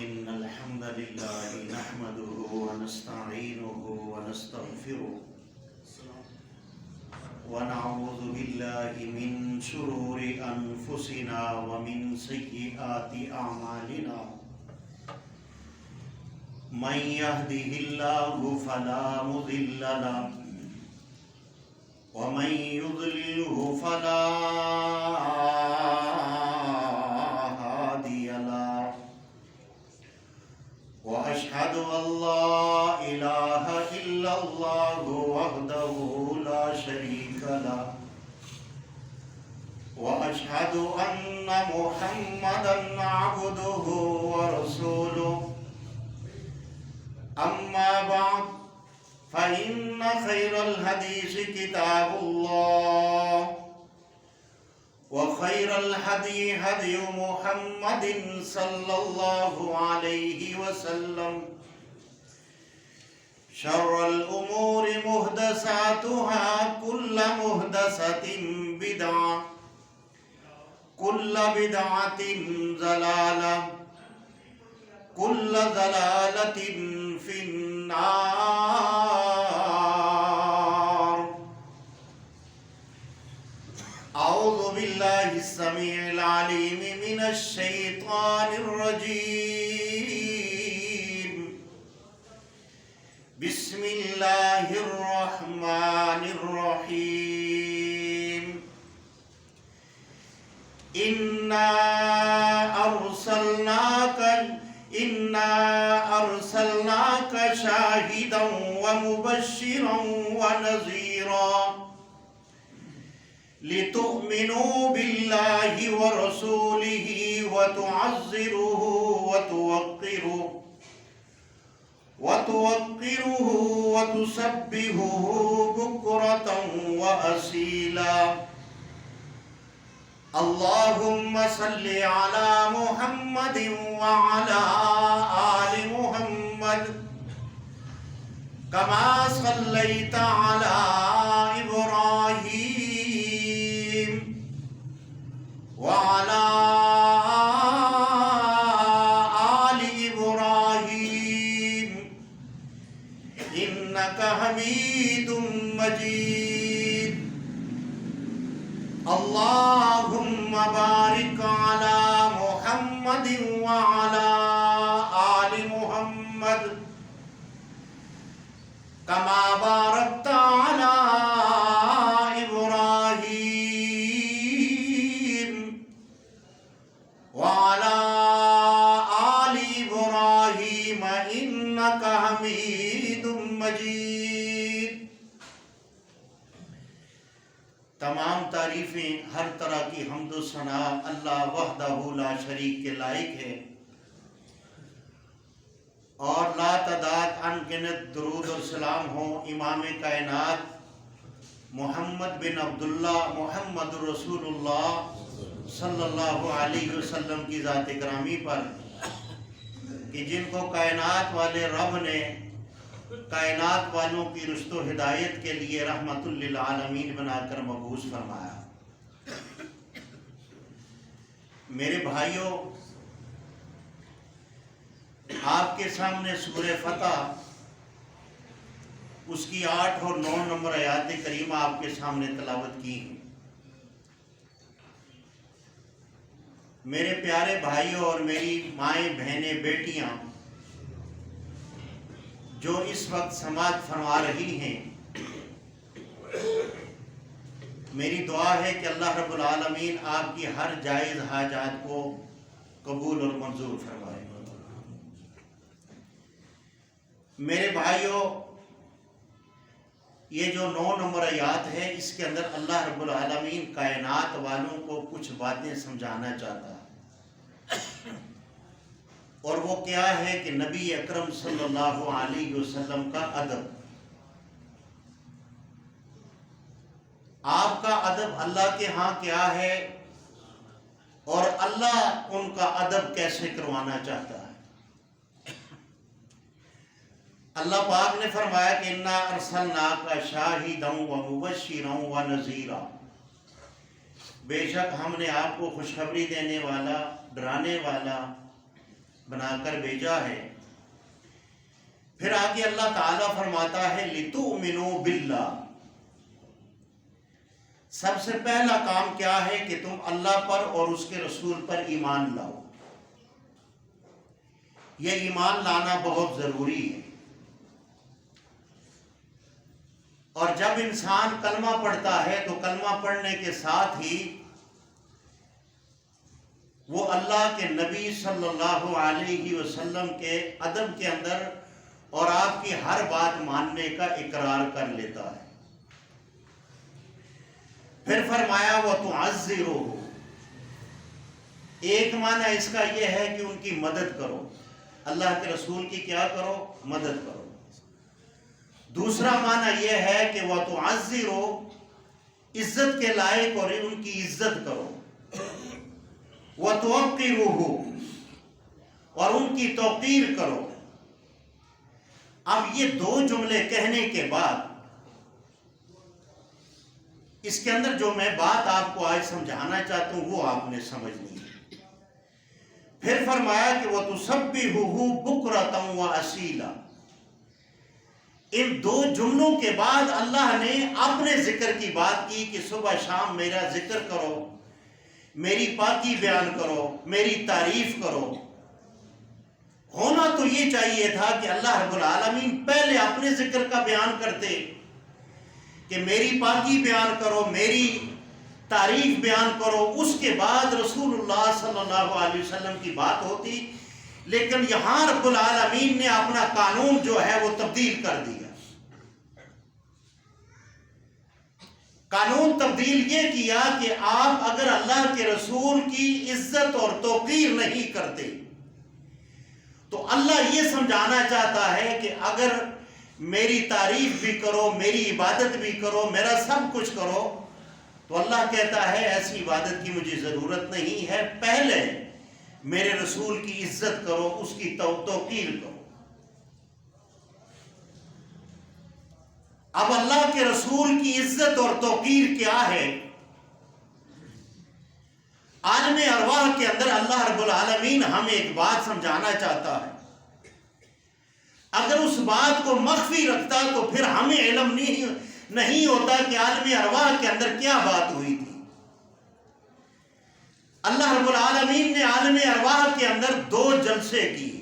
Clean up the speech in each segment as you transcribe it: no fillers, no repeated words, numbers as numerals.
إن الحمد لله نحمده ونستعينه ونستغفره ونعوذ بالله من شرور أنفسنا ومن سيئات أعمالنا من يهده الله فلا مضل له ومن يضلله فلا هادي له وأشهد أن لا إله إلا الله وحده لا شريك له وأشهد أن محمدا عبده ورسوله أما بعد فإن خير الحديث كتاب الله وخير الهدي هدي محمد صلى الله عليه وسلم شر الأمور محدثاتها كل محدثة بدعة كل بدعة ضلالة كل ضلالة في النار. أعوذ بالله السميع العليم من الشيطان الرجيم. بسم الله الرحمن الرحيم. إنا أرسلناك شاهدا ومبشرا ونذيرا لتؤمنوا بالله ورسوله وتعزروه وتوقروه وتسبحوه بكرة وأصيلا. اللهم صل على محمد وعلى آل محمد كما صليت على إبراهيم وعلى آل إبراهيم إنك حميد مجيد. اللهم بارك على محمد وعلى آل محمد كما باركت على إبراهيم وعلى آل إبراهيم إنك حميد مجيد. تمام تعریفیں، ہر طرح کی حمد و ثنا اللہ وحدہ لا شریک کے لائق ہے، اور لا تعداد انگنت درود و سلام ہو امام کائنات محمد بن عبداللہ محمد رسول اللہ صلی اللہ علیہ وسلم کی ذات گرامی پر، کہ جن کو کائنات والے رب نے کائنات والوں کی رشد و ہدایت کے لیے رحمت للعالمین بنا کر مبعوث فرمایا. میرے بھائیوں، آپ کے سامنے سورہ فتح اس کی 8 اور 9 نمبر آیات کریمہ آپ کے سامنے تلاوت کی ہیں. میرے پیارے بھائیوں اور میری مائیں بہنیں بیٹیاں جو اس وقت سماعت فرما رہی ہیں، میری دعا ہے کہ اللہ رب العالمین آپ کی ہر جائز حاجات کو قبول اور منظور فرمائے. میرے بھائیوں، یہ جو 9 نمبر آیات ہے، اس کے اندر اللہ رب العالمین کائنات والوں کو کچھ باتیں سمجھانا چاہتا ہے، اور وہ کیا ہے کہ نبی اکرم صلی اللہ علیہ وسلم کا ادب. آپ کا ادب اللہ کے ہاں کیا ہے، اور اللہ ان کا ادب کیسے کروانا چاہتا ہے. اللہ پاک نے فرمایا کہ انا ارسلناک شاہدا ومبشرا ونذیرا، بے شک ہم نے آپ کو خوشخبری دینے والا، ڈرانے والا بنا کر بھیجا ہے۔ پھر آگے اللہ تعالیٰ فرماتا ہے لِتُؤْمِنُوا بِاللَّهِ، سب سے پہلا کام کیا ہے کہ تم اللہ پر اور اس کے رسول پر ایمان لاؤ۔ یہ ایمان لانا بہت ضروری ہے، اور جب انسان کلمہ پڑھتا ہے تو کلمہ پڑھنے کے ساتھ ہی وہ اللہ کے نبی صلی اللہ علیہ وسلم کے ادب کے اندر اور آپ کی ہر بات ماننے کا اقرار کر لیتا ہے۔ پھر فرمایا وَتُعَزِّرُوهُ، ایک معنی اس کا یہ ہے کہ ان کی مدد کرو، اللہ کے رسول کی کیا کرو؟ مدد کرو۔ دوسرا معنی یہ ہے کہ وَتُعَزِّرُوهُ، عزت کے لائق اور ان کی عزت کرو، وَتُوَقِّرُوهُ، اور ان کی توقیر کرو۔ اب یہ دو جملے کہنے کے بعد اس کے اندر جو میں بات آپ کو آج سمجھانا چاہتا ہوں وہ آپ نے سمجھنی ہے۔ پھر فرمایا کہ وَتُسَبِّحُوهُ بُكْرَةً وَأَصِيلًا، ان دو جملوں کے بعد اللہ نے اپنے ذکر کی بات کی کہ صبح شام میرا ذکر کرو، میری پاکی بیان کرو، میری تعریف کرو۔ ہونا تو یہ چاہیے تھا کہ اللہ رب العالمین پہلے اپنے ذکر کا بیان کرتے کہ میری پاکی بیان کرو، میری تعریف بیان کرو، اس کے بعد رسول اللہ صلی اللہ علیہ وسلم کی بات ہوتی، لیکن یہاں رب العالمین نے اپنا قانون جو ہے وہ تبدیل کر دیا۔ قانون تبدیل یہ کیا کہ آپ اگر اللہ کے رسول کی عزت اور توقیر نہیں کرتے تو اللہ یہ سمجھانا چاہتا ہے کہ اگر میری تعریف بھی کرو، میری عبادت بھی کرو، میرا سب کچھ کرو، تو اللہ کہتا ہے ایسی عبادت کی مجھے ضرورت نہیں ہے، پہلے میرے رسول کی عزت کرو، اس کی توقیر کرو۔ اب اللہ کے رسول کی عزت اور توقیر کیا ہے؟ عالم ارواح کے اندر اللہ رب العالمین ہمیں ایک بات سمجھانا چاہتا ہے۔ اگر اس بات کو مخفی رکھتا تو پھر ہمیں علم نہیں ہوتا کہ عالم ارواح کے اندر کیا بات ہوئی تھی۔ اللہ رب العالمین نے عالم ارواح کے اندر دو جلسے کیے۔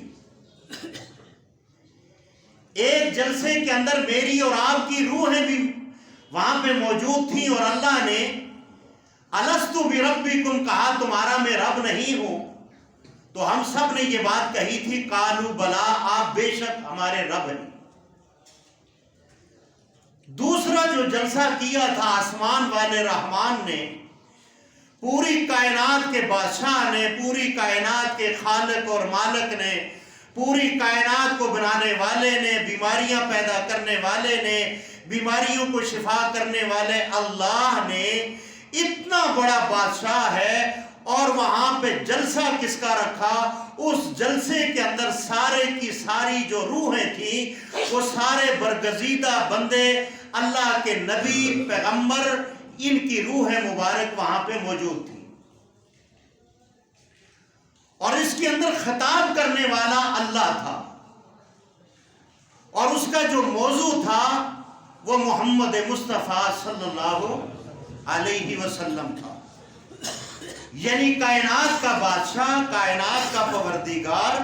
ایک جلسے کے اندر میری اور آپ کی روحیں بھی وہاں پہ موجود تھیں، اور اللہ نے الستُ بربکم کہا تمہارا میں رب نہیں ہوں، تو ہم سب نے یہ بات کہی تھی قالوا بلا، آپ بے شک ہمارے رب ہیں۔ دوسرا جو جلسہ کیا تھا آسمان والے رحمان نے، پوری کائنات کے بادشاہ نے، پوری کائنات کے خالق اور مالک نے، پوری کائنات کو بنانے والے نے، بیماریاں پیدا کرنے والے نے، بیماریوں کو شفا کرنے والے اللہ نے، اتنا بڑا بادشاہ ہے، اور وہاں پہ جلسہ کس کا رکھا؟ اس جلسے کے اندر سارے کی ساری جو روحیں تھیں وہ سارے برگزیدہ بندے، اللہ کے نبی، پیغمبر، ان کی روحیں مبارک وہاں پہ موجود تھی، اور اس کے اندر خطاب کرنے والا اللہ تھا، اور اس کا جو موضوع تھا وہ محمد مصطفیٰ صلی اللہ علیہ وسلم تھا۔ یعنی کائنات کا بادشاہ، کائنات کا پروردگار،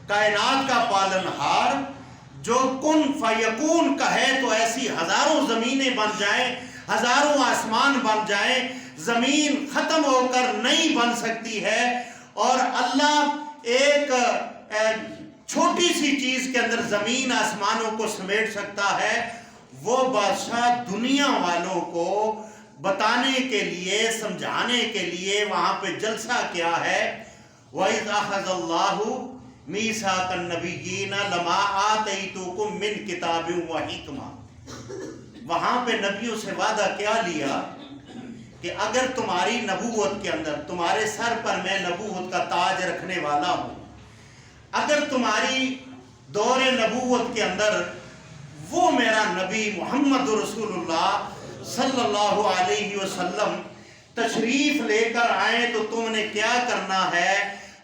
کائنات کا پالنہار، جو کن فیکون کہے تو ایسی ہزاروں زمینیں بن جائیں، ہزاروں آسمان بن جائیں، زمین ختم ہو کر نہیں بن سکتی ہے، اور اللہ ایک چھوٹی سی چیز کے اندر زمین آسمانوں کو سمیٹ سکتا ہے۔ وہ بادشاہ دنیا والوں کو بتانے کے لیے، سمجھانے کے لیے وہاں پہ جلسہ کیا ہے، وَإِذْ أَخَذَ اللَّهُ مِيثَاقَ النَّبِيِّينَ لَمَا آتَيْتُكُم مِّن كِتَابٍ وَحِكْمَةٍ، وہاں پہ نبیوں سے وعدہ کیا لیا کہ اگر تمہاری نبوت کے اندر، تمہارے سر پر میں نبوت کا تاج رکھنے والا ہوں، اگر تمہاری دور نبوت کے اندر وہ میرا نبی محمد رسول اللہ صلی اللہ علیہ وسلم تشریف لے کر آئیں تو تم نے کیا کرنا ہے؟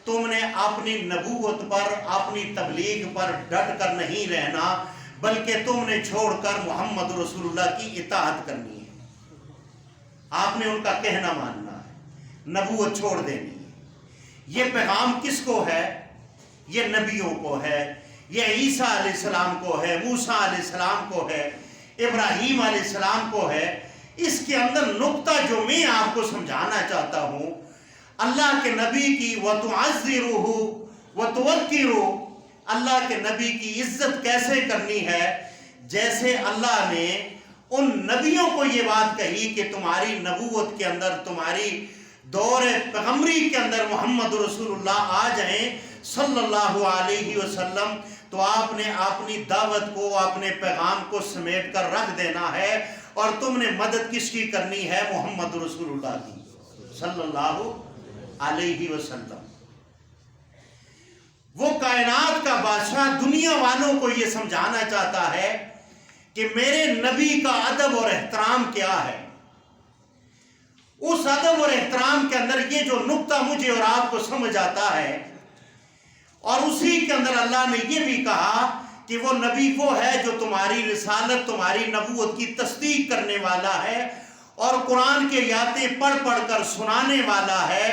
تم نے اپنی نبوت پر اپنی تبلیغ پر ڈٹ کر نہیں رہنا، بلکہ تم نے چھوڑ کر محمد رسول اللہ کی اطاعت کرنی ہے۔ آپ نے ان کا کہنا ماننا ہے، نبوت چھوڑ دینی ہے۔ یہ پیغام کس کو ہے؟ یہ نبیوں کو ہے، یہ عیسیٰ علیہ السلام کو ہے، موسیٰ علیہ السلام کو ہے، ابراہیم علیہ السلام کو ہے۔ اس کے اندر نقطہ جو میں آپ کو سمجھانا چاہتا ہوں، اللہ کے نبی کی وَتُعَزِّرُهُ وَتُوَقِّرُهُ، اللہ کے نبی کی عزت کیسے کرنی ہے؟ جیسے اللہ نے ان نبیوں کو یہ بات کہی کہ تمہاری نبوت کے اندر، تمہاری دور پیغمبری کے اندر محمد رسول اللہ آ جائیں صلی اللہ علیہ وسلم، تو آپ نے اپنی دعوت کو، اپنے پیغام کو سمیٹ کر رکھ دینا ہے، اور تم نے مدد کس کی کرنی ہے؟ محمد رسول اللہ کی صلی اللہ علیہ وسلم۔ وہ کائنات کا بادشاہ دنیا والوں کو یہ سمجھانا چاہتا ہے کہ میرے نبی کا ادب اور احترام کیا ہے۔ اس ادب اور احترام کے اندر یہ جو نقطہ مجھے اور آپ کو سمجھ آتا ہے، اور اسی کے اندر اللہ نے یہ بھی کہا کہ وہ نبی وہ ہے جو تمہاری رسالت، تمہاری نبوت کی تصدیق کرنے والا ہے، اور قرآن کے آیاتیں پڑھ پڑھ کر سنانے والا ہے،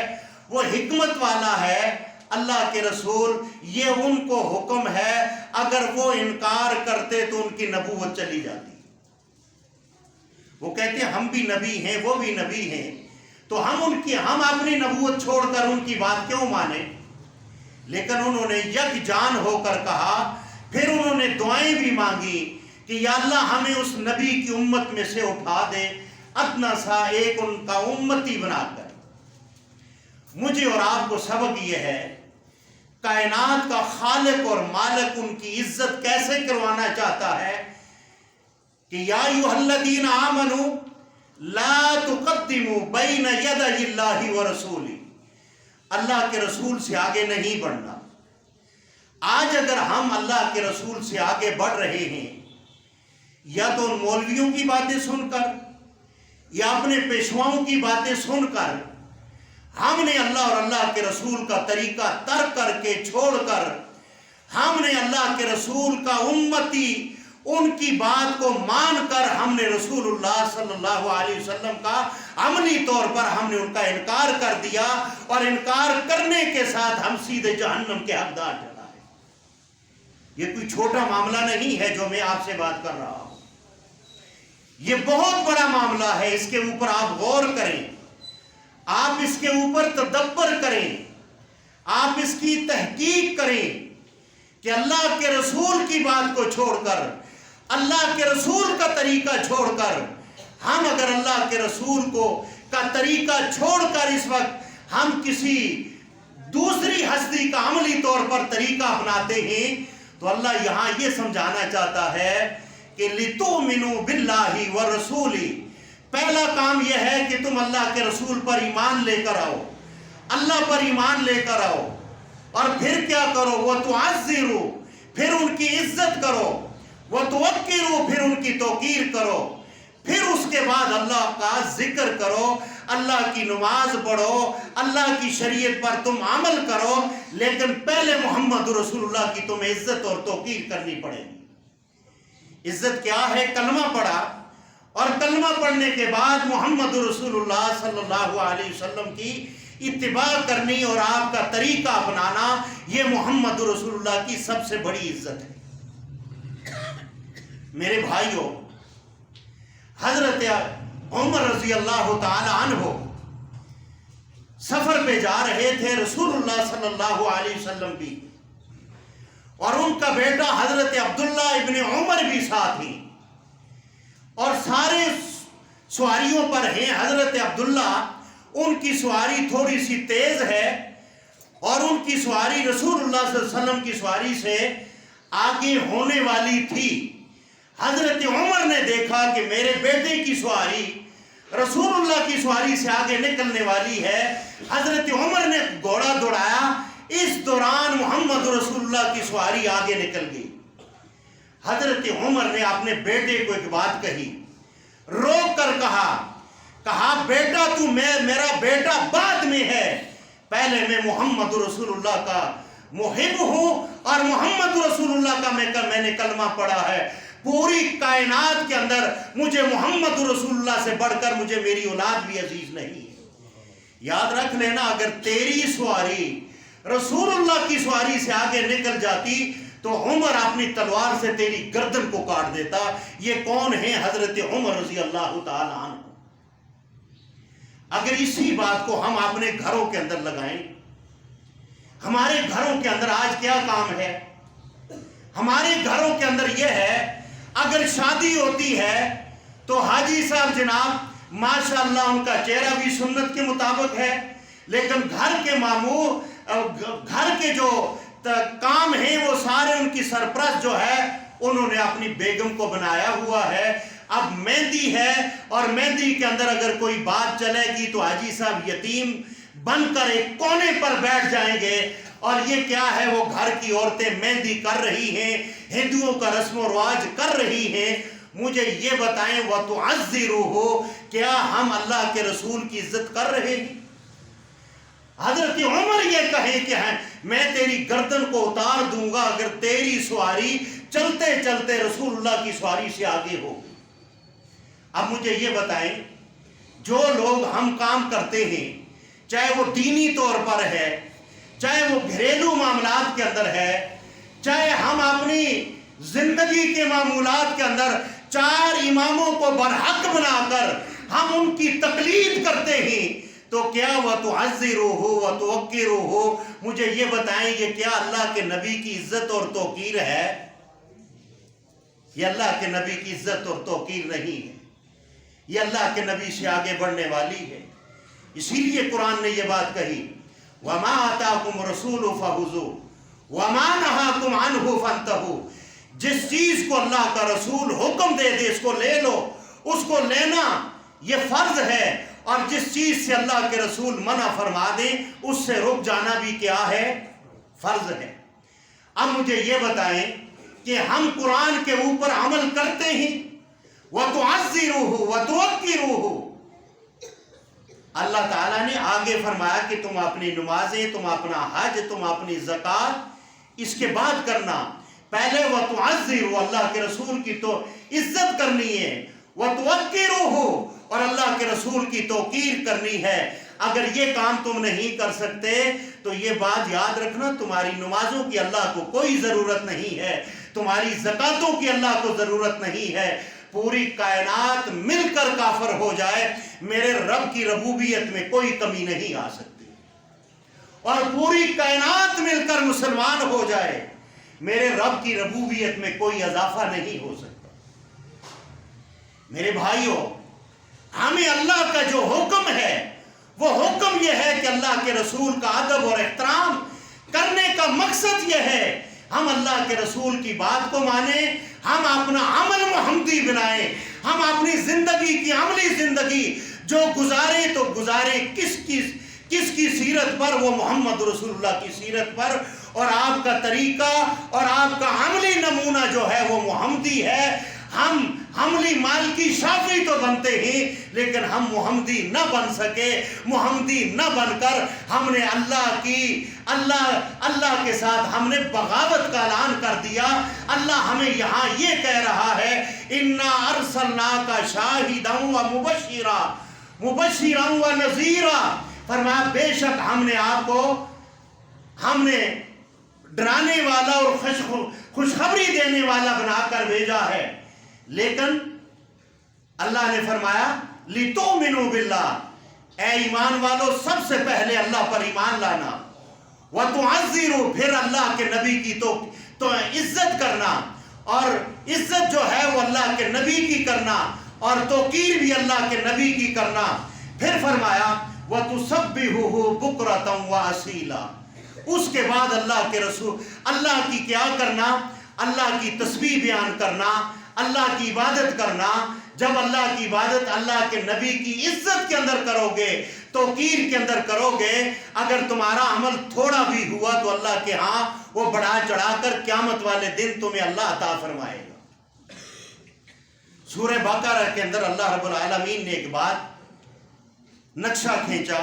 وہ حکمت والا ہے۔ اللہ کے رسول، یہ ان کو حکم ہے، اگر وہ انکار کرتے تو ان کی نبوت چلی جاتی۔ وہ کہتے ہیں ہم بھی نبی ہیں، وہ بھی نبی ہیں، تو ہم اپنی نبوت چھوڑ کر ان کی بات کیوں مانیں؟ لیکن انہوں نے یک جان ہو کر کہا، پھر انہوں نے دعائیں بھی مانگی کہ یا اللہ ہمیں اس نبی کی امت میں سے اٹھا دے، ادنا سا ایک ان کا امتی بنا کر۔ مجھے اور آپ کو سبق یہ ہے، کائنات کا خالق اور مالک ان کی عزت کیسے کروانا چاہتا ہے کہ یا ایھا الذین آمنوا لا تقدموا بین یدی اللہ ورسولہ، اللہ کے رسول سے آگے نہیں بڑھنا۔ آج اگر ہم اللہ کے رسول سے آگے بڑھ رہے ہیں، یا تو ان مولویوں کی باتیں سن کر، یا اپنے پیشواؤں کی باتیں سن کر، ہم نے اللہ اور اللہ کے رسول کا طریقہ ترک کر کے، چھوڑ کر، ہم نے اللہ کے رسول کا امتی، ان کی بات کو مان کر ہم نے رسول اللہ صلی اللہ علیہ وسلم کا عملی طور پر ہم نے ان کا انکار کر دیا، اور انکار کرنے کے ساتھ ہم سیدھے جہنم کے حقدار ٹھہرائے۔ یہ کوئی چھوٹا معاملہ نہیں ہے جو میں آپ سے بات کر رہا ہوں، یہ بہت بڑا معاملہ ہے۔ اس کے اوپر آپ غور کریں، آپ اس کے اوپر تدبر کریں، آپ اس کی تحقیق کریں کہ اللہ کے رسول کی بات کو چھوڑ کر، اللہ کے رسول کا طریقہ چھوڑ کر، ہم اگر اللہ کے رسول کا طریقہ چھوڑ کر اس وقت ہم کسی دوسری ہستی کا عملی طور پر طریقہ اپناتے ہیں، تو اللہ یہاں یہ سمجھانا چاہتا ہے کہ لِتُؤْمِنُوا بِاللَّهِ وَرَسُولِهِ، پہلا کام یہ ہے کہ تم اللہ کے رسول پر ایمان لے کر آؤ، اللہ پر ایمان لے کر آؤ، اور پھر کیا کرو؟ وَتُعَزِّرُوا، پھر ان کی عزت کرو، وَتُوَقِّرُوا، پھر ان کی توقیر کرو، پھر اس کے بعد اللہ کا ذکر کرو، اللہ کی نماز پڑھو، اللہ کی شریعت پر تم عمل کرو، لیکن پہلے محمد رسول اللہ کی تمہیں عزت اور توقیر کرنی پڑے گی۔ عزت کیا ہے؟ کلمہ پڑھا، اور کلمہ پڑھنے کے بعد محمد رسول اللہ صلی اللہ علیہ وسلم کی اتباع کرنی اور آپ کا طریقہ اپنانا، یہ محمد رسول اللہ کی سب سے بڑی عزت ہے۔ میرے بھائیوں، حضرت عمر رضی اللہ تعالی عنہ سفر پہ جا رہے تھے، رسول اللہ صلی اللہ علیہ وسلم بھی، اور ان کا بیٹا حضرت عبداللہ ابن عمر بھی ساتھ ہیں، اور سارے سواریوں پر ہیں۔ حضرت عبداللہ، ان کی سواری تھوڑی سی تیز ہے، اور ان کی سواری رسول اللہ صلی اللہ علیہ وسلم کی سواری سے آگے ہونے والی تھی۔ حضرت عمر نے دیکھا کہ میرے بیٹے کی سواری رسول اللہ کی سواری سے آگے نکلنے والی ہے۔ حضرت عمر نے گھوڑا دوڑایا، اس دوران محمد رسول اللہ کی سواری آگے نکل گئی۔ حضرت عمر نے اپنے بیٹے کو ایک بات کہی، روک کر کہا بیٹا تو میرا بیٹا بعد میں ہے، پہلے میں محمد رسول اللہ کا محب ہوں اور محمد رسول اللہ کا میں نے کلمہ پڑھا ہے. پوری کائنات کے اندر مجھے محمد رسول اللہ سے بڑھ کر مجھے میری اولاد بھی عزیز نہیں ہے. یاد رکھ لینا، اگر تیری سواری رسول اللہ کی سواری سے آگے نکل جاتی تو عمر اپنی تلوار سے تیری گردن کو کاٹ دیتا. یہ کون ہیں؟ حضرت عمر رضی اللہ تعالی عنہ. اگر اسی بات کو ہم اپنے گھروں کے اندر لگائیں، ہمارے گھروں کے اندر آج کیا کام ہے؟ ہمارے گھروں کے اندر یہ ہے، اگر شادی ہوتی ہے تو حاجی صاحب جناب ماشاءاللہ ان کا چہرہ بھی سنت کے مطابق ہے، لیکن گھر کے مامور، گھر کے جو کام ہیں وہ سارے ان کی سرپرست جو ہے انہوں نے اپنی بیگم کو بنایا ہوا ہے. اب مہندی ہے اور مہندی کے اندر اگر کوئی بات چلے گی تو حاجی صاحب یتیم بن کر ایک کونے پر بیٹھ جائیں گے. اور یہ کیا ہے؟ وہ گھر کی عورتیں مہندی کر رہی ہیں، ہندوؤں کا رسم و رواج کر رہی ہیں. مجھے یہ بتائیں وَتُعَزِّرُهُ، کیا ہم اللہ کے رسول کی عزت کر رہے ہیں؟ حضرت عمر یہ کہیں کہ میں تیری گردن کو اتار دوں گا اگر تیری سواری چلتے چلتے رسول اللہ کی سواری سے آگے ہو. اب مجھے یہ بتائیں، جو لوگ ہم کام کرتے ہیں، چاہے وہ دینی طور پر ہے، چاہے وہ گھریلو معاملات کے اندر ہے، چاہے ہم اپنی زندگی کے معمولات کے اندر 4 اماموں کو برحق بنا کر ہم ان کی تقلید کرتے ہیں، تو کیا وَتُعَزِّرُهُ وَتُوَقِّرُهُ، مجھے یہ بتائیں یہ کیا اللہ کے نبی کی عزت اور توقیر ہے؟ یہ اللہ کے نبی کی عزت اور توقیر نہیں ہے، یہ اللہ کے نبی سے آگے بڑھنے والی ہے. اسی لیے قرآن نے یہ بات کہی، وَمَا آتَاكُمْ الرَّسُولُ فَخُذُوهُ وَمَا نَهَاكُمْ عَنْهُ فَانْتَهُوا. جس چیز کو اللہ کا رسول حکم دے دے اس کو لے لو، اس کو لینا یہ فرض ہے، اور جس چیز سے اللہ کے رسول منع فرما دیں اس سے رک جانا بھی کیا ہے؟ فرض ہے. اب مجھے یہ بتائیں کہ ہم قرآن کے اوپر عمل کرتے ہیں. وَتُعَزِّرُهُ وَتُوَقِّرُهُ. اللہ تعالیٰ نے آگے فرمایا کہ تم اپنی نمازیں، تم اپنا حج، تم اپنی زکوٰۃ اس کے بعد کرنا. پہلے وَتُعَزِّرُهُ، اللہ کے رسول کی تو عزت کرنی ہے، وَتُوَقِّرُهُ، اور اللہ کے رسول کی توقیر کرنی ہے. اگر یہ کام تم نہیں کر سکتے تو یہ بات یاد رکھنا، تمہاری نمازوں کی اللہ کو کوئی ضرورت نہیں ہے، تمہاری زکاتوں کی اللہ کو ضرورت نہیں ہے. پوری کائنات مل کر کافر ہو جائے، میرے رب کی ربوبیت میں کوئی کمی نہیں آ سکتی. اور پوری کائنات مل کر مسلمان ہو جائے، میرے رب کی ربوبیت میں کوئی اضافہ نہیں ہو سکتا. میرے بھائیوں، ہمیں اللہ کا جو حکم ہے وہ حکم یہ ہے کہ اللہ کے رسول کا ادب اور احترام کرنے کا مقصد یہ ہے ہم اللہ کے رسول کی بات کو مانیں، ہم اپنا عمل محمدی بنائیں، ہم اپنی زندگی کی عملی زندگی جو گزاریں تو گزاریں کس کی سیرت پر؟ وہ محمد رسول اللہ کی سیرت پر. اور آپ کا طریقہ اور آپ کا عملی نمونہ جو ہے وہ محمدی ہے. ہم عملی مالکی شافعی تو بنتے ہیں لیکن ہم محمدی نہ بن سکے. محمدی نہ بن کر ہم نے اللہ کے ساتھ ہم نے بغاوت کا اعلان کر دیا. اللہ ہمیں یہاں یہ کہہ رہا ہے اِنَّا أَرْسَلْنَاكَ شَاهِدًا وَمُبَشِّرًا وَنَذِيرًا. فرمایا بے شک ہم نے ڈرانے والا اور خوشخبری دینے والا بنا کر بھیجا ہے. لیکن اللہ نے فرمایا لِتُؤْمِنُوا بِاللَّهِ، اے ایمان والو سب سے پہلے اللہ پر ایمان لانا. وَتُعَزِّرُوا، پھر اللہ کے نبی کی تو عزت کرنا، اور عزت جو ہے وہ اللہ کے نبی کی کرنا، اور توقیر بھی اللہ کے نبی کی کرنا. پھر فرمایا وَتُسَبِّحُوهُ بُكْرَةً وَأَصِيلًا. اس کے بعد اللہ کے رسول اللہ کی کیا کرنا؟ اللہ کی تسبیح بیان کرنا، اللہ کی عبادت کرنا. جب اللہ کی عبادت اللہ کے نبی کی عزت کے اندر کرو گے، توقیر کے اندر کرو گے، اگر تمہارا عمل تھوڑا بھی ہوا تو اللہ کے ہاں وہ بڑھا چڑھا کر قیامت والے دن تمہیں اللہ عطا فرمائے گا. سورہ بقرہ کے اندر اللہ رب العالمین نے ایک بات نقشہ کھینچا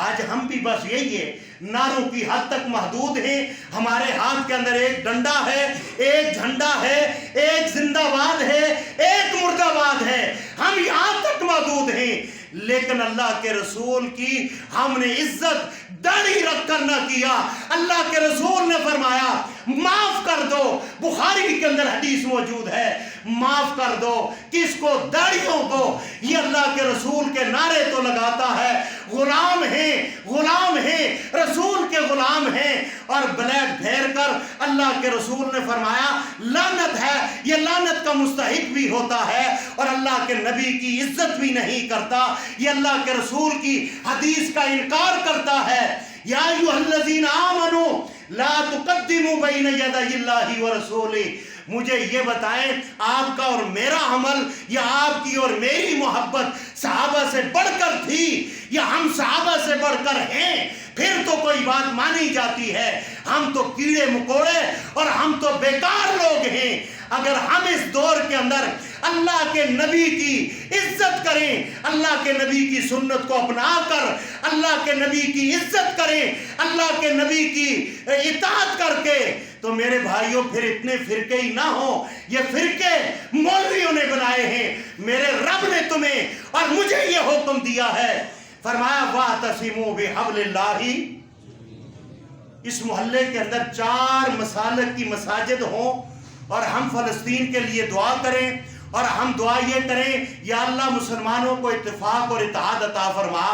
آج ہم بھی بس یہی ہے، نعروں کی حد تک محدود ہیں. ہمارے ہاتھ کے اندر ایک ڈنڈا ہے، ایک جھنڈا ہے، ایک زندہ باد ہے، ایک مردہ باد ہے. ہم یہاں تک محدود ہیں. لیکن اللہ کے رسول کی ہم نے عزت داڑھی رکھ کر نہ کیا. اللہ کے رسول نے فرمایا معاف کر دو. بخاری کے اندر حدیث موجود ہے، معاف کر دو کس کو؟ داڑھیوں کو. یہ اللہ کے رسول کے نعرے تو لگاتا ہے، غلام ہیں، غلام ہیں، رسول کے غلام ہیں. اور بلیڈ پھیر کر اللہ کے رسول نے فرمایا لعنت ہے. یہ لعنت کا مستحق بھی ہوتا ہے اور اللہ کے نبی کی عزت بھی نہیں کرتا. یہ اللہ کے رسول کی حدیث کا انکار کرتا ہے. یا ایھا الذین آمنوا لا تقدموا بین یدی اللہ ورسولہ. مجھے یہ بتائیں آپ کا اور میرا عمل یا آپ کی اور میری محبت صحابہ سے بڑھ کر تھی یا ہم صحابہ سے بڑھ کر ہیں؟ پھر تو کوئی بات مانی جاتی ہے. ہم تو کیڑے مکوڑے اور ہم تو بیکار لوگ ہیں. اگر ہم اس دور کے اندر اللہ کے نبی کی عزت کریں، اللہ کے نبی کی سنت کو اپنا کر اللہ کے نبی کی عزت کریں، اللہ کے نبی کی اطاعت کر کے، تو میرے بھائیوں پھر اتنے فرقے ہی نہ ہوں. یہ فرقے مولویوں نے بنائے ہیں. میرے رب نے تمہیں اور مجھے یہ حکم دیا ہے، فرمایا وَاعْتَصِمُوا بِحَبْلِ اللَّهِ. اس محلے کے اندر 4 مسالک کی مساجد ہوں اور ہم فلسطین کے لیے دعا کریں اور ہم دعا یہ کریں یا اللہ مسلمانوں کو اتفاق اور اتحاد عطا فرما.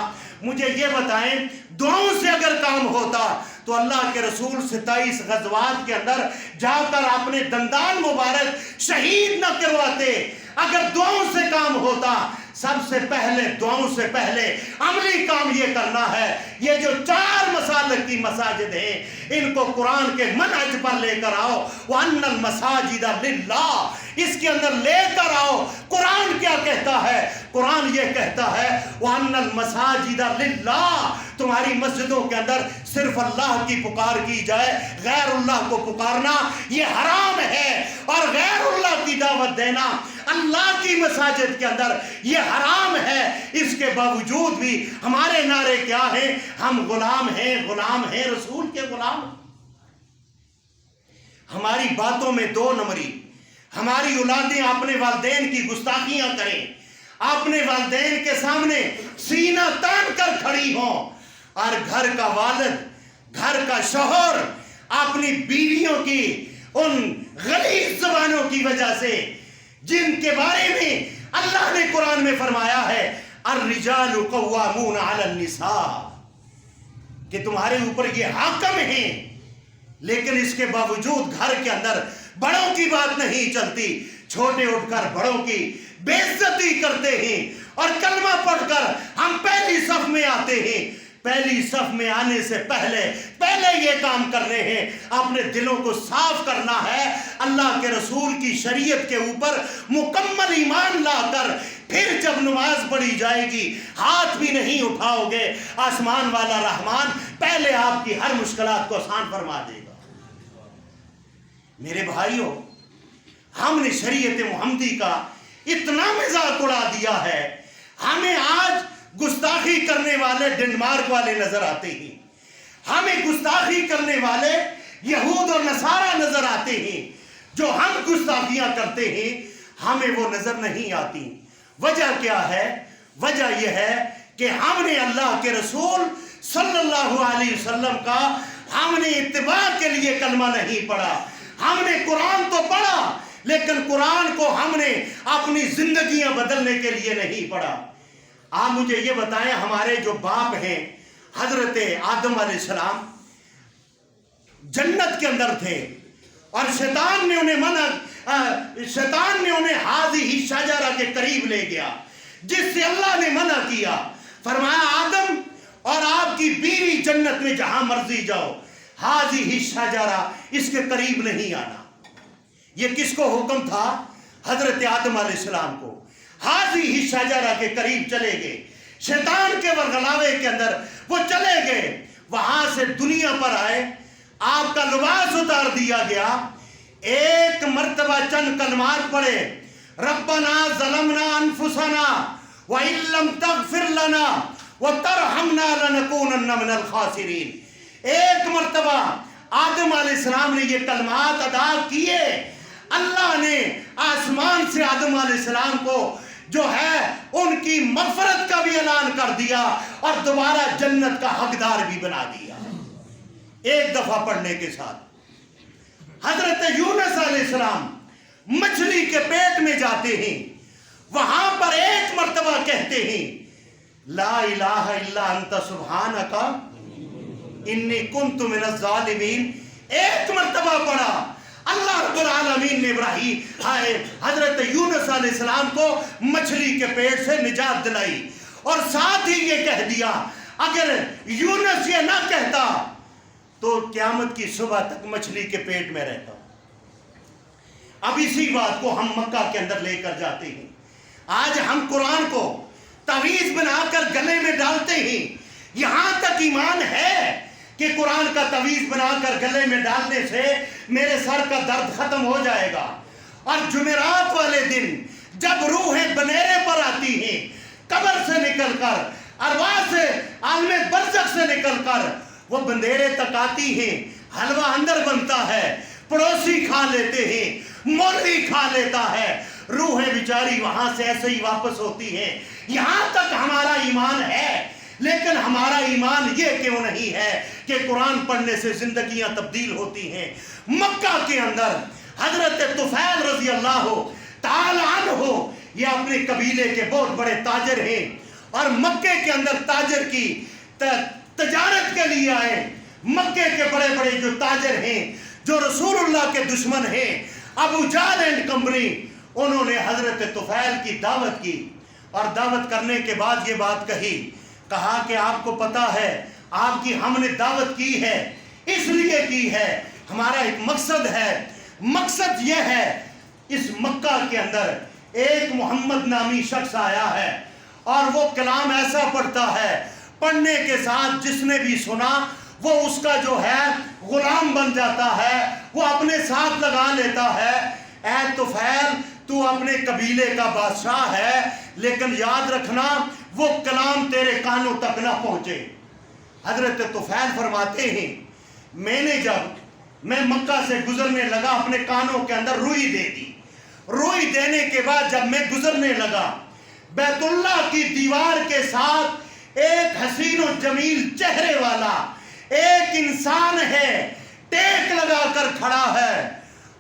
مجھے یہ بتائیں دعاؤں سے اگر کام ہوتا تو اللہ کے رسول 27 غزوات کے اندر جا کر اپنے دندان مبارک شہید نہ کرواتے. اگر دعاؤں سے کام ہوتا، سب سے پہلے دعاؤں سے پہلے عملی کام یہ کرنا ہے. یہ جو 4 مسالک کی مساجد ہیں ان کو قرآن کے منہج پر لے کر آؤ. وَأَنَّ الْمَسَاجِدَ لِلَّهِ. اس کے اندر لے کر آؤ. قرآن کیا کہتا ہے؟ قرآن یہ کہتا ہے وَأَنَّ الْمَسَاجِدَ لِلَّهِ. تمہاری مسجدوں کے اندر صرف اللہ کی پکار کی جائے، غیر اللہ کو پکارنا یہ حرام ہے. اور غیر اللہ کی دعوت دینا اللہ کی مساجد کے اندر یہ حرام ہے. اس کے باوجود بھی ہمارے نعرے کیا ہیں؟ ہم غلام ہیں، غلام ہیں، رسول کے غلام. ہماری باتوں میں 2 نمبری. ہماری اولادیں اپنے والدین کی گستاخیاں کریں، اپنے والدین کے سامنے سینہ تان کر کھڑی ہوں، اور گھر کا والد، گھر کا شوہر اپنی بیویوں کی ان غلیظ زبانوں کی وجہ سے جن کے بارے میں اللہ نے قرآن میں فرمایا ہے الرجال قوامون علی النساء، کہ تمہارے اوپر یہ حاکم ہیں، لیکن اس کے باوجود گھر کے اندر بڑوں کی بات نہیں چلتی. چھوٹے اٹھ کر بڑوں کی بے عزتی کرتے ہیں اور کلمہ پڑھ کر ہم پہلی صف میں آتے ہیں. پہلی صف میں آنے سے پہلے یہ کام کر رہے ہیں. اپنے دلوں کو صاف کرنا ہے. اللہ کے رسول کی شریعت کے اوپر مکمل ایمان لا کر پھر جب نماز پڑھی جائے گی ہاتھ بھی نہیں اٹھاؤ گے. آسمان والا رحمان پہلے آپ کی ہر مشکلات کو آسان فرما دے گا. میرے بھائیوں، ہم نے شریعت محمدی کا اتنا مذاق اڑا دیا ہے. ہمیں آج گستاخی کرنے والے ڈنمارک والے نظر آتے ہیں، ہمیں گستاخی کرنے والے یہود اور نصارہ نظر آتے ہیں. جو ہم گستاخیاں کرتے ہیں ہمیں وہ نظر نہیں آتی. وجہ کیا ہے؟ وجہ یہ ہے کہ ہم نے اللہ کے رسول صلی اللہ علیہ وسلم کا ہم نے اتباع کے لیے کلمہ نہیں پڑھا. ہم نے قرآن تو پڑھا لیکن قرآن کو ہم نے اپنی زندگیاں بدلنے کے لیے نہیں پڑھا. آپ مجھے یہ بتائیں، ہمارے جو باپ ہیں حضرت آدم علیہ السلام جنت کے اندر تھے اور شیطان نے انہیں ہذہ شجرہ کے قریب لے گیا جس سے اللہ نے منع کیا. فرمایا آدم اور آپ کی بیوی جنت میں جہاں مرضی جاؤ، ہذہ شجرہ اس کے قریب نہیں آنا. یہ کس کو حکم تھا؟ حضرت آدم علیہ السلام کو. ہذہ شجرہ کے قریب چلے گئے، شیطان کے ورغلاوے کے اندر وہ چلے گئے. وہاں سے دنیا پر آئے، آپ کا لباس اتار دیا گیا. ایک مرتبہ چند کلمات پڑھے، ربنا ظلمنا انفسنا وان لم تغفر لنا وَتَرْحَمْنَا لَنَكُونَنَّ مِنَ الْخَاسِرِينَ۔ ایک مرتبہ آدم علیہ السلام نے یہ کلمات ادا کیے، اللہ نے آسمان سے آدم علیہ السلام کو جو ہے ان کی مغفرت کا بھی اعلان کر دیا اور دوبارہ جنت کا حقدار بھی بنا دیا ایک دفعہ پڑھنے کے ساتھ۔ حضرت یونس علیہ السلام مچھلی کے پیٹ میں جاتے ہیں، وہاں پر ایک مرتبہ کہتے ہیں لا الہ الا انت سبحانک انی کنت من الظالمین۔ ایک مرتبہ پڑھا، اللہ رب العالمین نے حضرت یونس علیہ السلام کو مچھلی کے پیٹ سے نجات دلائی، اور ساتھ ہی یہ کہہ دیا اگر یونس یہ نہ کہتا تو قیامت کی صبح تک مچھلی کے پیٹ میں رہتا۔ اب اسی بات کو ہم مکہ کے اندر لے کر جاتے ہیں۔ آج ہم قرآن کو تعویذ بنا کر گلے میں ڈالتے ہیں، یہاں تک ایمان ہے کہ قرآن کا تعویذ بنا کر گلے میں ڈالنے سے میرے سر کا درد ختم ہو جائے گا، اور جمعرات والے دن جب روحیں بنیرے پر آتی ہیں قبر سے نکل کر، ارواح سے عالم برزخ سے نکل کر وہ بندیرے تک آتی ہیں، حلوہ اندر بنتا ہے، پڑوسی کھا لیتے ہیں، مولوی کھا لیتا ہے، روحیں بیچاری وہاں سے ایسے ہی واپس ہوتی ہیں۔ یہاں تک ہمارا ایمان ہے، لیکن ہمارا ایمان یہ کیوں نہیں ہے کہ قرآن پڑھنے سے زندگیاں تبدیل ہوتی ہیں؟ مکہ کے اندر حضرت طفیل رضی اللہ تعالی عنہ یہ اپنے قبیلے کے بہت بڑے تاجر ہیں، اور مکے کے اندر تاجر کی تجارت کے لیے آئے۔ مکے کے بڑے بڑے جو تاجر ہیں، جو رسول اللہ کے دشمن ہیں، ابو جہل اینڈ کمپنی، انہوں نے حضرت طفیل کی دعوت کی، اور دعوت کرنے کے بعد یہ بات کہا کہ آپ کو پتا ہے آپ کی ہم نے دعوت کی ہے، اس لیے کی ہے، ہمارا ایک مقصد ہے، مقصد یہ ہے اس مکہ کے اندر ایک محمد نامی شخص آیا ہے، اور وہ کلام ایسا پڑھتا ہے، پڑھنے کے ساتھ جس نے بھی سنا وہ اس کا جو ہے غلام بن جاتا ہے، وہ اپنے ساتھ لگا لیتا ہے۔ اے طفیل تو اپنے قبیلے کا بادشاہ ہے، لیکن یاد رکھنا وہ کلام تیرے کانوں تک نہ پہنچے۔ حضرت طفیل فرماتے ہیں جب میں مکہ سے گزرنے لگا اپنے کانوں کے اندر روئی دے دی، روئی دینے کے بعد جب میں گزرنے لگا بیت اللہ کی دیوار کے ساتھ ایک حسین و جمیل چہرے والا ایک انسان ہے، ٹیک لگا کر کھڑا ہے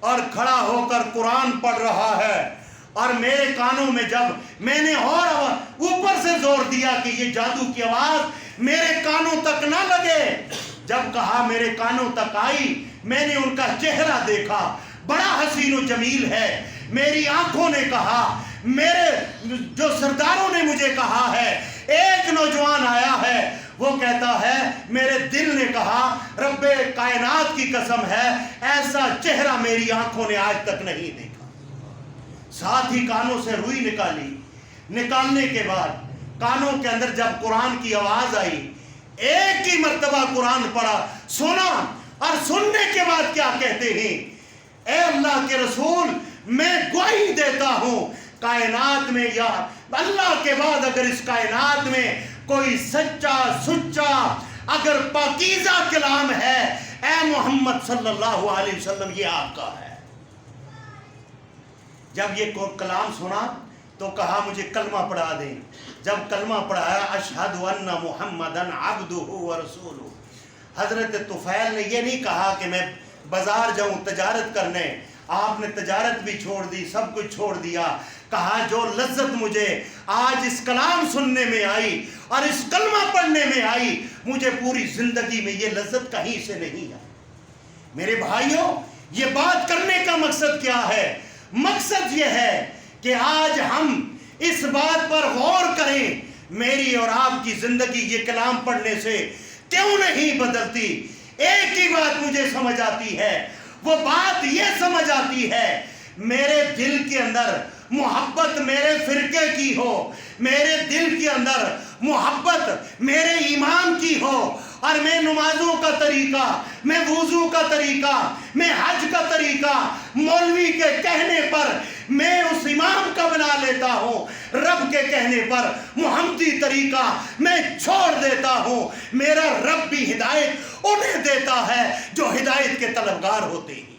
اور کھڑا ہو کر قرآن پڑھ رہا ہے، اور میرے کانوں میں جب میں نے اور اوپر سے زور دیا کہ یہ جادو کی آواز میرے کانوں تک نہ لگے، جب کہا میرے کانوں تک آئی، میں نے ان کا چہرہ دیکھا، بڑا حسین و جمیل ہے۔ میری آنکھوں نے کہا، میرے جو سرداروں نے مجھے کہا ہے، ایک نوجوان آیا ہے، وہ کہتا ہے میرے دل نے کہا رب کائنات کی قسم ہے ایسا چہرہ میری آنکھوں نے آج تک نہیں دیکھا۔ ساتھ ہی کانوں سے روئی نکالی، نکالنے کے بعد کانوں کے اندر جب قرآن کی آواز آئی، ایک ہی مرتبہ قرآن پڑھا، سنا، اور سننے کے بعد کیا کہتے ہیں، اے اللہ کے رسول میں گواہی دیتا ہوں کائنات میں یا اللہ کے بعد اگر اس کائنات میں کوئی سچا اگر پاکیزہ کلام ہے، اے محمد صلی اللہ علیہ وسلم یہ آپ کا ہے۔ جب یہ کلام سنا تو کہا مجھے کلمہ پڑھا دیں۔ جب کلمہ پڑھایا اشہد ان محمدن عبدہ ورسولہ، حضرت طفیل نے یہ نہیں کہا کہ میں بازار جاؤں تجارت کرنے، آپ نے تجارت بھی چھوڑ دی، سب کچھ چھوڑ دیا، کہا جو لذت مجھے آج اس کلام سننے میں آئی اور اس کلمہ پڑھنے میں آئی، مجھے پوری زندگی میں یہ لذت کہیں سے نہیں ہے۔ میرے بھائیوں، یہ بات کرنے کا مقصد کیا ہے؟ مقصد یہ ہے کہ آج ہم اس بات پر غور کریں، میری اور آپ کی زندگی یہ کلام پڑھنے سے کیوں نہیں بدلتی؟ ایک ہی بات مجھے سمجھ آتی ہے، وہ بات یہ سمجھ آتی ہے میرے دل کے اندر محبت میرے فرقے کی ہو، میرے دل کے اندر محبت میرے ایمان کی ہو، اور میں نمازوں کا طریقہ، میں وضو کا طریقہ، میں حج کا طریقہ مولوی کے کہنے پر میں اس امام کا بنا لیتا ہوں، رب کے کہنے پر محمدی طریقہ میں چھوڑ دیتا ہوں، میرا رب بھی ہدایت انہیں دیتا ہے جو ہدایت کے طلبگار ہوتے ہیں،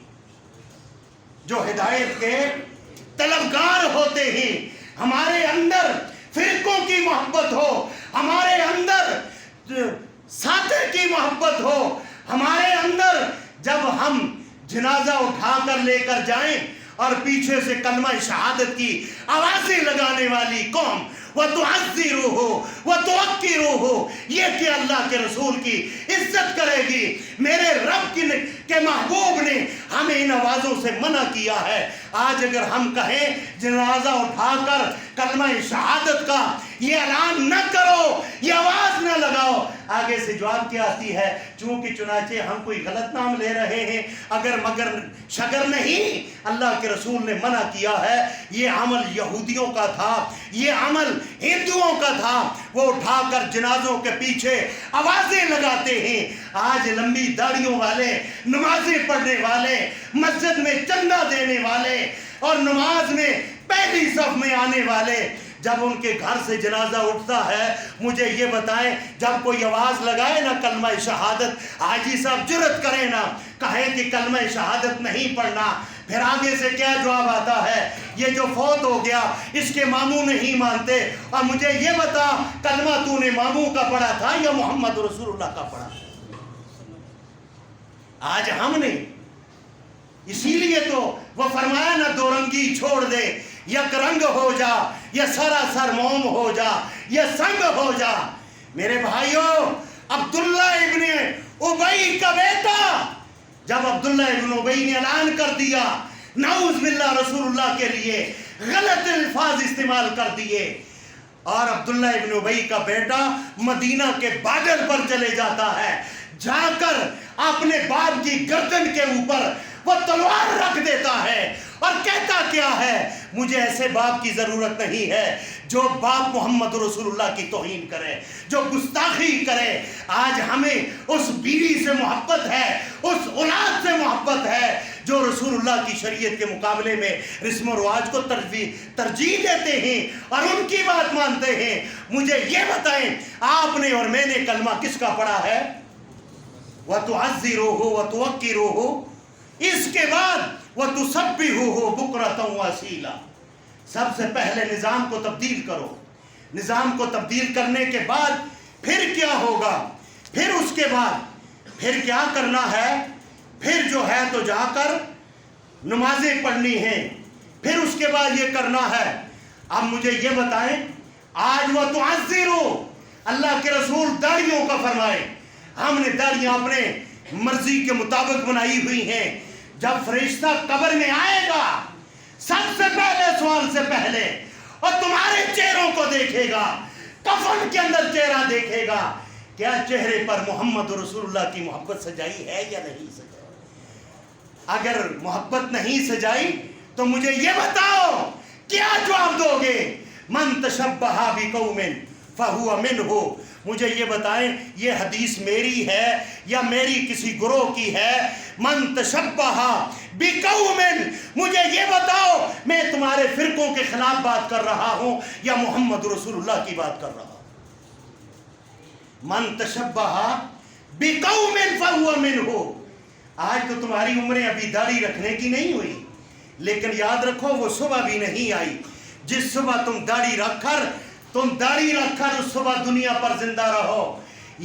جو ہدایت کے طلبگار ہوتے ہیں۔ ہمارے اندر فرقوں کی محبت ہو، ہمارے اندر ساتھ کی محبت ہو، ہمارے اندر جب ہم جنازہ اٹھا کر لے کر جائیں اور پیچھے سے کلمہ شہادت کی آوازیں لگانے والی قوم وَتُعَزِّرُوهُ وَتُوَقِّرُوهُ، یہ کہ اللہ کے رسول کی عزت کرے گی۔ میرے رب کے محبوب نے ہمیں ان آوازوں سے منع کیا ہے۔ آج اگر ہم کہیں جنازہ اٹھا کر کلمہ شہادت کا یہ اعلان نہ کرو، یہ آواز نہ لگاؤ، آگے سے جواب کیا آتی ہے؟ چونکہ چنانچہ ہم کوئی غلط نام لے رہے ہیں، اگر مگر شگر نہیں، اللہ کے رسول نے منع کیا ہے۔ یہ عمل یہودیوں کا تھا، یہ عمل ہندوؤں کا تھا، وہ اٹھا کر جنازوں کے پیچھے آوازیں لگاتے ہیں۔ آج لمبی داڑھیوں والے، نمازیں پڑھنے والے، مسجد میں چندہ دینے والے اور نماز میں پہلی صف میں آنے والے، جب ان کے گھر سے جنازہ اٹھتا ہے، مجھے یہ بتائیں، جب کوئی آواز لگائے نا کلمہ شہادت، حاجی صاحب جرت کریں نا، کہیں کہ کلمہ شہادت نہیں پڑھنا، پھر آگے سے کیا جواب آتا ہے؟ یہ جو فوت ہو گیا اس کے ماموں نہیں مانتے، اور مجھے یہ بتا کلمہ تو نے ماموں کا پڑھا تھا یا محمد رسول اللہ کا پڑھا؟ آج ہم نے اسی لیے تو وہ فرمایا نا، دو رنگی چھوڑ دے، یک رنگ ہو جا، یا سراسر موم ہو جا، یا سنگ ہو جا۔ میرے بھائیوں، عبداللہ ابن ابی کا بیٹا، جب عبداللہ ابن ابی نے اعلان کر دیا، نعوذ باللہ رسول اللہ کے لیے غلط الفاظ استعمال کر دیے، اور عبداللہ ابن ابی کا بیٹا مدینہ کے بارڈر پر چلے جاتا ہے، جا کر اپنے باپ کی گردن کے اوپر وہ تلوار رکھ دیتا ہے اور کہتا کیا ہے؟ مجھے ایسے باپ کی ضرورت نہیں ہے جو باپ محمد رسول اللہ کی توہین کرے، جو گستاخی کرے۔ آج ہمیں اس بیوی سے محبت ہے، اس اولاد سے محبت ہے جو رسول اللہ کی شریعت کے مقابلے میں رسم و رواج کو ترجیح دیتے ہیں اور ان کی بات مانتے ہیں۔ مجھے یہ بتائیں، آپ نے اور میں نے کلمہ کس کا پڑھا ہے؟ وَتُعَزِّرُوهُ وَتُوَقِّرُوهُ، اس کے بعد وَتُسَبِّحُوهُ بُكْرَةً وَأَصِيلًا۔ سب سے پہلے نظام کو تبدیل کرو، نظام کو تبدیل کرنے کے بعد پھر کیا ہوگا؟ پھر اس کے بعد پھر کیا کرنا ہے؟ پھر جو ہے تو جا کر نمازیں پڑھنی ہیں، پھر اس کے بعد یہ کرنا ہے۔ اب مجھے یہ بتائیں، آج وَتُعَزِّرُوا، اللہ کے رسول داڑھیوں کا فرمائے، ہم نے داڑھیاں اپنے مرضی کے مطابق بنائی ہوئی ہیں۔ جب فرشتہ قبر میں آئے گا، سب سے پہلے سوال سے پہلے اور تمہارے چہروں کو دیکھے گا، کفن کے اندر چہرہ دیکھے گا، کیا چہرے پر محمد رسول اللہ کی محبت سجائی ہے یا نہیں سجائی؟ اگر محبت نہیں سجائی تو مجھے یہ بتاؤ کیا جواب دو گے؟ من تشبہ بقوم فہو منہ، مجھے یہ بتائیں یہ حدیث میری ہے یا میری کسی گروہ کی ہے؟ من تشبہ بقوم، مجھے یہ بتاؤ میں تمہارے فرقوں کے خلاف بات کر رہا ہوں یا محمد رسول اللہ کی بات کر رہا ہوں؟ من تشبہ بقوم فہو منہ۔ آج تو تمہاری عمریں ابھی داڑھی رکھنے کی نہیں ہوئی، لیکن یاد رکھو وہ صبح بھی نہیں آئی جس صبح تم داڑھی رکھ کر اس صبح دنیا پر زندہ رہو۔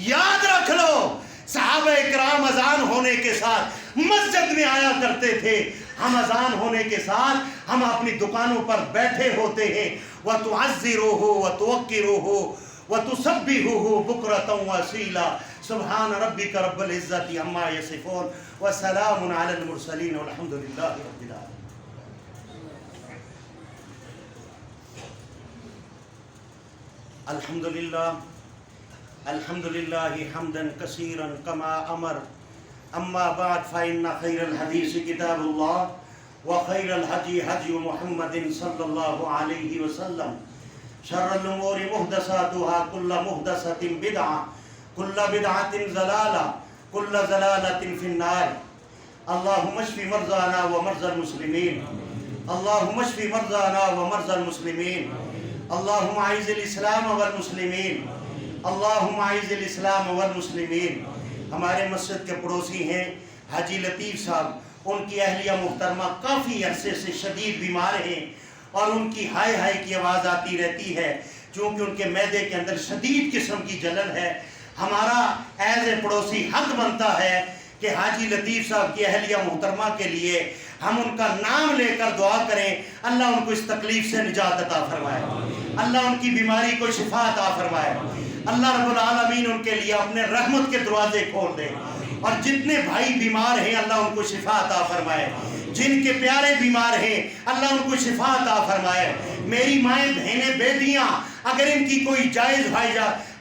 یاد رکھ لو، صحابہ اکرام اذان ہونے کے ساتھ مسجد میں آیا کرتے تھے، ہم اذان ہونے کے ساتھ ہم اپنی دکانوں پر بیٹھے ہوتے ہیں۔ وَتُعَزِّرُوهُ وَتُوَقِّرُوهُ وَتُسَبِّحُوهُ بُكْرَةً وَأَصِيلًا سبحان ربک رب العزت عما یصفون وسلام علی المرسلین والحمد للہ رب العالمین۔ الحمد للہ حمدا کثیرا کما امر، اما بعد فإن خیر الحدیث کتاب اللہ وخیر الہدی ہدی محمد صلی اللہ علیہ وسلم، شر الامور محدثاتها کل محدثۃ بدعہ كل بدعة ضلالة كل ضلالة في النار اللهم اشف مرضانا ومرضى المسلمين اللهم اشف مرضانا ومرضى المسلمين اللهم اعز الاسلام والمسلمين اللهم اعز الاسلام والمسلمين. ہمارے مسجد کے پڑوسی ہیں حاجی لطیف صاحب، ان کی اہلیہ محترمہ کافی عرصے سے شدید بیمار ہیں اور ان کی ہائے ہائے کی آواز آتی رہتی ہے چونکہ ان کے معدے کے اندر شدید قسم کی جلن ہے. ہمارا ایز اے پڑوسی حق بنتا ہے کہ حاجی لطیف صاحب کی اہلیہ محترمہ کے لیے ہم ان کا نام لے کر دعا کریں، اللہ ان کو اس تکلیف سے نجات عطا فرمائے، اللہ ان کی بیماری کو شفا عطا فرمائے، اللہ رب العالمین ان کے لیے اپنے رحمت کے دروازے کھول دے. اور جتنے بھائی بیمار ہیں اللہ ان کو شفا عطا فرمائے، جن کے پیارے بیمار ہیں اللہ ان کو شفا عطا فرمائے. میری مائیں بہنیں بیٹیاں اگر ان کی کوئی جائز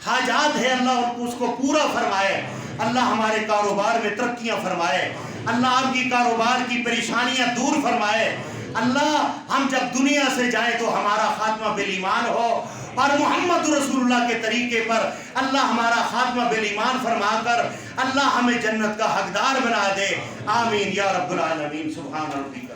حاجات ہے اللہ ان کو اس کو پورا فرمائے. اللہ ہمارے کاروبار میں ترقیاں فرمائے، اللہ آپ کی کاروبار کی پریشانیاں دور فرمائے. اللہ ہم جب دنیا سے جائیں تو ہمارا خاتمہ بالایمان ہو اور محمد رسول اللہ کے طریقے پر اللہ ہمارا خاتمہ بالایمان فرما کر اللہ ہمیں جنت کا حقدار بنا دے. آمین یا رب العالمین. سبحان ربک.